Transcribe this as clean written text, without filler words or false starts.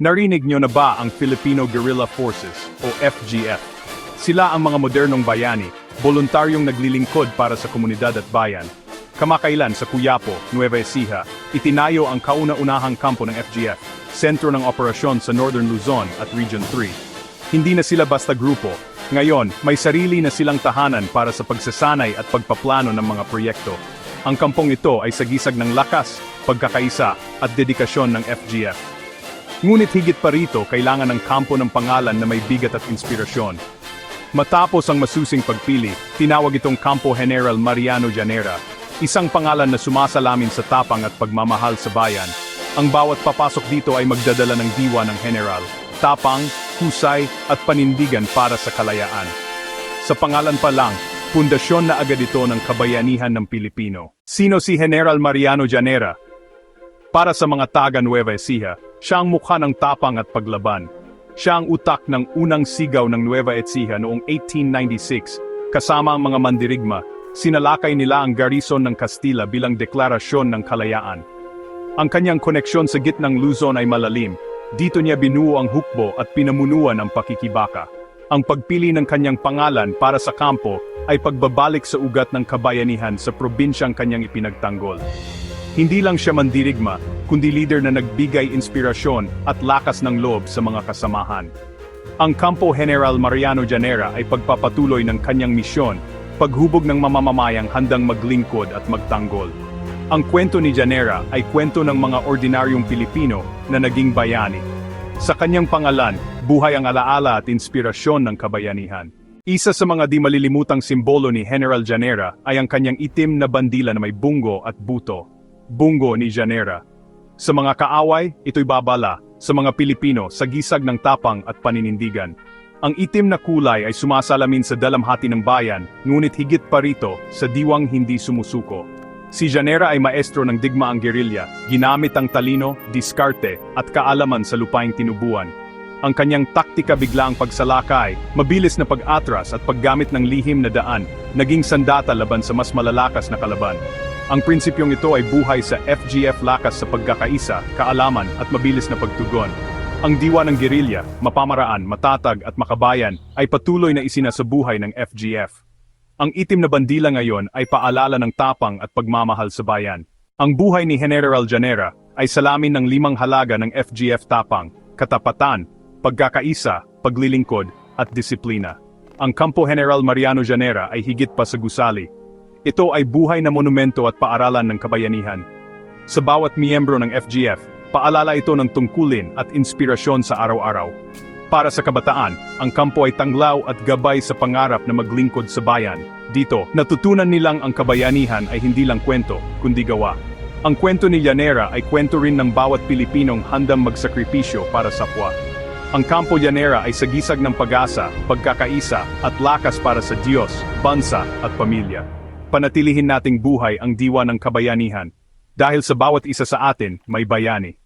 Narinig nyo na ba ang Filipino Guerrilla Forces o FGF? Sila ang mga modernong bayani, voluntaryong naglilingkod para sa komunidad at bayan. Kamakailan sa Cuyapo, Nueva Ecija, itinayo ang kauna-unahang kampo ng FGF, sentro ng operasyon sa Northern Luzon at Region 3. Hindi na sila basta grupo. Ngayon, may sarili na silang tahanan para sa pagsasanay at pagpaplano ng mga proyekto. Ang kampong ito ay sagisag ng lakas, pagkakaisa, at dedikasyon ng FGF. Ngunit higit pa rito, kailangan ng kampo ng pangalan na may bigat at inspirasyon. Matapos ang masusing pagpili, tinawag itong Kampo General Mariano Llanera, isang pangalan na sumasalamin sa tapang at pagmamahal sa bayan. Ang bawat papasok dito ay magdadala ng diwa ng general, tapang, husay, at panindigan para sa kalayaan. Sa pangalan pa lang, pundasyon na agad ito ng kabayanihan ng Pilipino. Sino si General Mariano Llanera? Para sa mga taga Nueva Ecija, siya ang mukha ng tapang at paglaban. Siya ang utak ng unang sigaw ng Nueva Ecija noong 1896. Kasama ang mga mandirigma, sinalakay nila ang garrison ng Kastila bilang deklarasyon ng kalayaan. Ang kanyang koneksyon sa gitnang Luzon ay malalim. Dito niya binuo ang hukbo at pinamunuan ang pakikibaka. Ang pagpili ng kanyang pangalan para sa kampo ay pagbabalik sa ugat ng kabayanihan sa probinsyang kanyang ipinagtanggol. Hindi lang siya mandirigma, kundi leader na nagbigay inspirasyon at lakas ng loob sa mga kasamahan. Ang Kampo General Mariano Llanera ay pagpapatuloy ng kanyang misyon, paghubog ng mamamamayang handang maglingkod at magtanggol. Ang kwento ni Llanera ay kwento ng mga ordinaryong Pilipino na naging bayani. Sa kanyang pangalan, buhay ang alaala at inspirasyon ng kabayanihan. Isa sa mga di malilimutang simbolo ni General Llanera ay ang kanyang itim na bandila na may bungo at buto. Bungo ni Llanera. Sa mga kaaway, ito'y babala. Sa mga Pilipino, sagisag ng tapang at paninindigan. Ang itim na kulay ay sumasalamin sa dalamhati ng bayan, ngunit higit pa rito, sa diwang hindi sumusuko. Si Llanera ay maestro ng digmaang gerilya, ginamit ang talino, diskarte, at kaalaman sa lupaing tinubuan. Ang kanyang taktika biglaang pagsalakay, mabilis na pag-atras at paggamit ng lihim na daan, naging sandata laban sa mas malalakas na kalaban. Ang prinsipyong ito ay buhay sa FGF lakas sa pagkakaisa, kaalaman at mabilis na pagtugon. Ang diwa ng gerilya, mapamaraan, matatag at makabayan ay patuloy na isinasabuhay ng FGF. Ang itim na bandila ngayon ay paalala ng tapang at pagmamahal sa bayan. Ang buhay ni General Llanera ay salamin ng 5 halaga ng FGF tapang, katapatan, pagkakaisa, paglilingkod, at disiplina. Ang Kampo General Mariano Llanera ay higit pa sa gusali. Ito ay buhay na monumento at paaralan ng kabayanihan. Sa bawat miyembro ng FGF, paalala ito ng tungkulin at inspirasyon sa araw-araw. Para sa kabataan, ang kampo ay tanglaw at gabay sa pangarap na maglingkod sa bayan. Dito, natutunan nilang ang kabayanihan ay hindi lang kwento, kundi gawa. Ang kwento ni Llanera ay kwento rin ng bawat Pilipinong handang magsakripisyo para sa kapwa. Ang Kampo Llanera ay sagisag ng pag-asa, pagkakaisa, at lakas para sa Diyos, bansa, at pamilya. Panatilihin nating buhay ang diwa ng kabayanihan. Dahil sa bawat isa sa atin, may bayani.